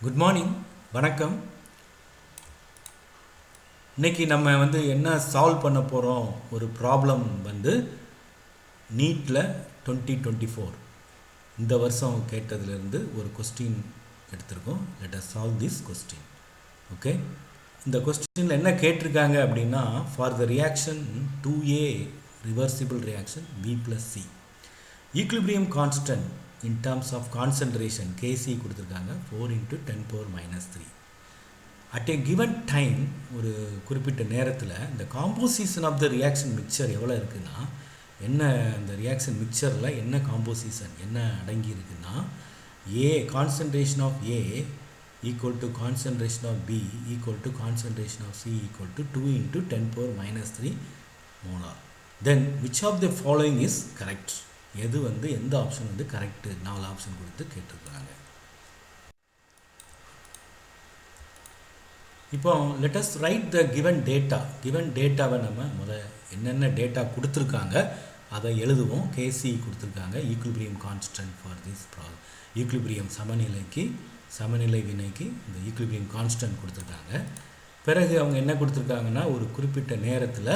Good morning, வணக்கம். இன்றைக்கி நம்ம என்ன சால்வ் பண்ண போகிறோம், ஒரு ப்ராப்ளம் நீட்டில் 2024 இந்த வருஷம் கேட்டதுலேருந்து ஒரு கொஸ்டின் எடுத்திருக்கோம். Let us solve this question. Okay, இந்த கொஸ்டினில் என்ன கேட்டிருக்காங்க அப்படின்னா, for the reaction 2A reversible reaction B + C equilibrium constant in terms of concentration Kc கொடுத்துருக்காங்க 4 × 10⁻³ at a given time. ஒரு குறிப்பிட்ட நேரத்தில் இந்த composition of the reaction mixture எவ்வளோ இருக்குன்னா, என்ன அந்த ரியாக்ஷன் மிக்சரில் என்ன காம்போசிஷன் என்ன அடங்கி இருக்குன்னா, A concentration of A equal to concentration of B equal to concentration of C equal to 2 × 10⁻³ molar. Then which of the following is correct? எது எந்த ஆப்ஷன் கரெக்டு? 4 ஆப்ஷன் கொடுத்து கேட்டிருக்கிறாங்க. இப்போ let's write the given data. Given டேட்டாவை நம்ம என்னென்ன data கொடுத்துருக்காங்க அதை எழுதுவோம். Kc கொடுத்துருக்காங்க, equilibrium constant for this problem. Equilibrium சமநிலை வினைக்கு இந்த ஈக்லிபிரியம் கான்ஸ்டன்ட் கொடுத்துருக்காங்க. பிறகு அவங்க என்ன கொடுத்துருக்காங்கன்னா, ஒரு குறிப்பிட்ட நேரத்தில்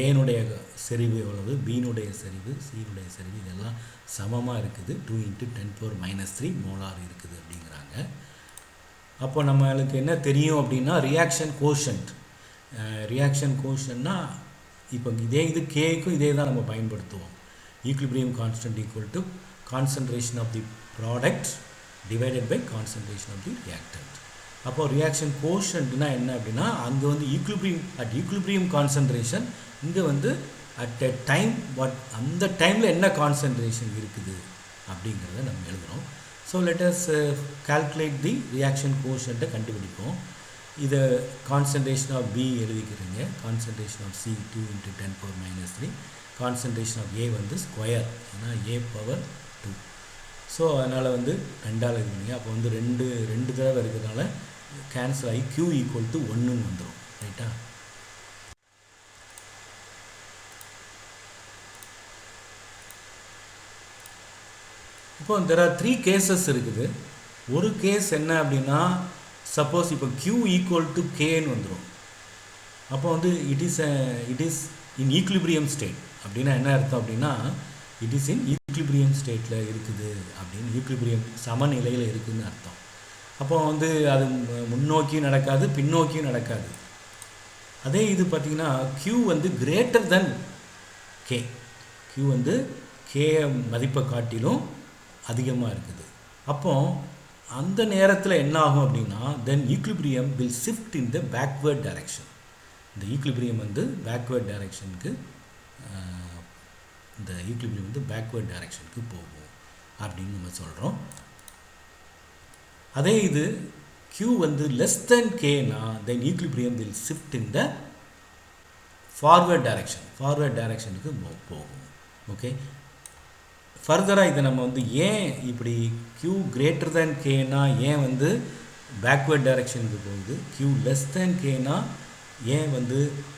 ஏனுடைய செறிவு எவ்வளவு, பீனுடைய செறிவு, சீனுடைய செறிவு இதெல்லாம் சமமாக இருக்குது. 2 × 10⁻³ மோலார் இருக்குது அப்படிங்கிறாங்க. அப்போ நம்மளுக்கு என்ன தெரியும் அப்படின்னா, ரியாக்ஷன் கோஷன்ட். ரியாக்ஷன் கோஷன்னா இப்போ இது கேக்கும் இதே தான் நம்ம பயன்படுத்துவோம். Equilibrium constant equal to concentration of the product divided by concentration of the reactant. அப்போ ரியாக்ஷன் கோஷன்ட்னா என்ன அப்படின்னா, அங்கே ஈக்லிபிரியம் கான்சன்ட்ரேஷன், இங்கே அட் எ டைம் அந்த டைமில் என்ன கான்சன்ட்ரேஷன் இருக்குது அப்படிங்கிறத நம்ம எழுதுகிறோம். So let us calculate the reaction கோஷன்ட்டை கண்டுபிடிப்போம். இதை கான்சன்ட்ரேஷன் ஆஃப் B எழுதிக்கிறீங்க, concentration of C 2 × 10⁻³, concentration of A square, ஏன்னா A⁻². ஸோ அதனால் 2ஆல் இருக்குங்க. அப்போ ரெண்டு தடவை இருக்கிறதுனால கேன்சல் ஆகி Q ஈக்குவல் டு 1ன்னு வந்துடும். ரைட்டா? இப்போ தெர் ஆர் 3 கேசஸ் இருக்குது. ஒரு கேஸ் என்ன அப்படின்னா, சப்போஸ் இப்போ Q ஈக்குவல் டு Kன்னு வந்துடும். அப்போ it is in equilibrium state. அப்படின்னா என்ன அர்த்தம் அப்படின்னா, இட் இஸ் இன் ஈக்லிபிரியம் ஸ்டேட்டில் இருக்குது அப்படின்னு, ஈக்லிபிரியம் சமநிலையில் இருக்குதுன்னு அர்த்தம். அப்போ அது முன்னோக்கியும் நடக்காது, பின்னோக்கியும் நடக்காது. அதே இது பார்த்திங்கன்னா, Q greater than K. Q K மதிப்பை காட்டிலும் அதிகமாக இருக்குது. அப்போ அந்த நேரத்தில் என்ன ஆகும் அப்படின்னா, then equilibrium will shift in the backward direction. இந்த ஈக்லிபிரியம் பேக்வேர்ட் டைரக்ஷனுக்கு இந்த ஈக்லிபிரியம் பேக்வேர்ட் டைரக்ஷனுக்கு போகும் அப்படின்னு நம்ம சொல்கிறோம். அதே இது Q லெஸ் தென் Kனா, then equilibrium will shift in the forward டைரக்ஷனுக்கு போகும். ஓகே, ஃபர்தராக இதை நம்ம ஏன் இப்படி Q கிரேட்டர் தேன் Kனா ஏன் பேக்வேர்ட் டைரக்ஷனுக்கு போகுது, Q லெஸ் தேன் Kனா ஏன்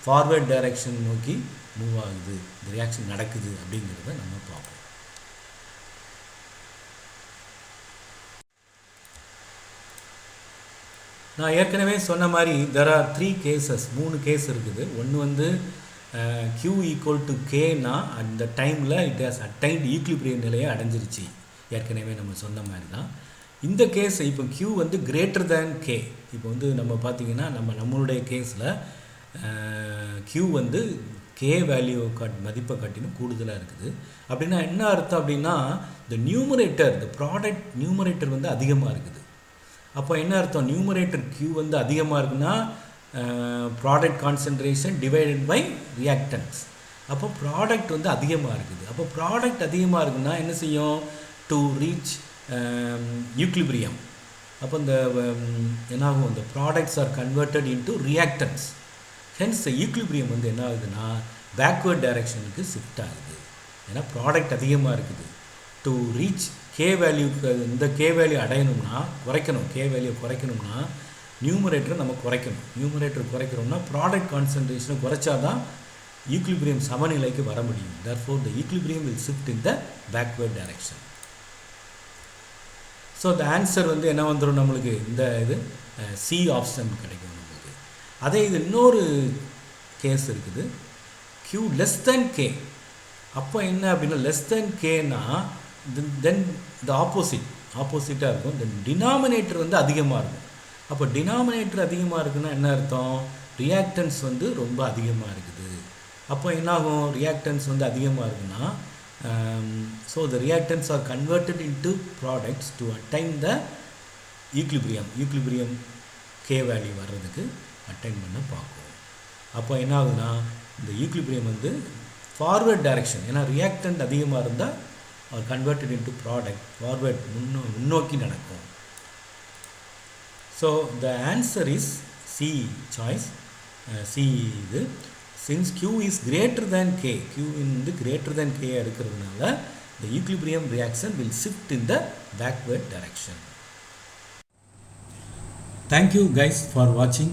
ஃபார்வேர்ட் டைரக்ஷன் நோக்கி மூவ் ஆகுது, இந்த ரியாக்ஷன் நடக்குது அப்படிங்கிறத நம்ம பார்ப்போம். நான் ஏற்கனவே சொன்ன மாதிரி தெர் ஆர் 3 கேசஸ், 3 கேஸ் இருக்குது. ஒன்று Q ஈக்குவல் டு Kனா அந்த டைமில் இட் ஹாஸ் அட்டைன்ட் ஈக்லிபிரியம் நிலையை அடைஞ்சிருச்சு. ஏற்கனவே நம்ம சொன்ன மாதிரி தான் இந்த கேஸ். இப்போ Q கிரேட்டர் தேன் K. இப்போ நம்ம பார்த்திங்கன்னா நம்மளுடைய கேஸில் Q K வேல்யூ மதிப்பை காட்டிலும் கூடுதலாக இருக்குது. அப்படின்னா என்ன அர்த்தம் அப்படின்னா, இந்த நியூமரேட்டர், இந்த ப்ராடக்ட் நியூமரேட்டர் அதிகமாக இருக்குது. அப்போ என்ன அர்த்தம், நியூமரேட்டர் Q அதிகமாக இருக்குன்னா product concentration divided by reactants. அப்போ ப்ராடக்ட் அதிகமாக இருக்குது. அப்போ ப்ராடக்ட் அதிகமாக இருக்குன்னா என்ன செய்யும், டு ரீச் ஈக்லிபிரியம். அப்போ இந்த என்னாகும், இந்த products R converted into reactance. Hence equilibrium என்ன ஆகுதுன்னா பேக்வேர்ட் டைரக்ஷனுக்கு ஷிஃப்ட் ஆகுது. ஏன்னா ப்ராடக்ட் அதிகமாக இருக்குது. டு ரீச் K வேல்யூக்கு, இந்த K வேல்யூ அடையணும்னா குறைக்கணும், K வேல்யூ குறைக்கணும்னா நியூமரேட்டரை நம்ம குறைக்கணும். நியூமரேட்டர் குறைக்கிறோம்னா ப்ராடக்ட் கான்சன்ட்ரேஷனை குறைச்சா தான் ஈக்லிபிரியம் சமநிலைக்கு வர முடியும். therefore the equilibrium will shift in the backward direction. So the answer வந்து என்ன வந்துடும் நம்மளுக்கு இந்த இது சி ஆப்ஷன் கிடைக்கும் நம்மளுக்கு. அதே இது இன்னொரு கேஸ் இருக்குது, q லெஸ் தேன் கே. அப்போ என்ன அப்படின்னா லெஸ் தேன் கேனா தென் த ஆப்போசிட்டாக இருக்கும். தென் டினாமினேட்டர் வந்து அதிகமாக இருக்கும். அப்போ டினாமினேட்டர் அதிகமாக இருக்குன்னா என்ன அர்த்தம், ரியாக்டன்ஸ் வந்து ரொம்ப அதிகமாக இருக்குது. அப்போ என்னாகும், ரியாக்டன்ஸ் வந்து அதிகமாக இருக்குன்னா so the reactance R converted into products to attain the equilibrium K value வர்றதுக்கு அட்டைன் பண்ண பார்க்கும். அப்போ என்ன ஆகுதுன்னா இந்த ஈக்லிபிரியம் வந்து ஃபார்வர்ட் டைரக்ஷன், ஏன்னா ரியாக்டன்ட் அதிகமாக இருந்தால் R converted into product forward முன்னோக்கி நடக்கும். So the answer is C choice. C இது since q is greater than k, q வந்து greater than k இருக்கிறதுனால the equilibrium reaction will shift in the backward direction. Thank you guys for watching.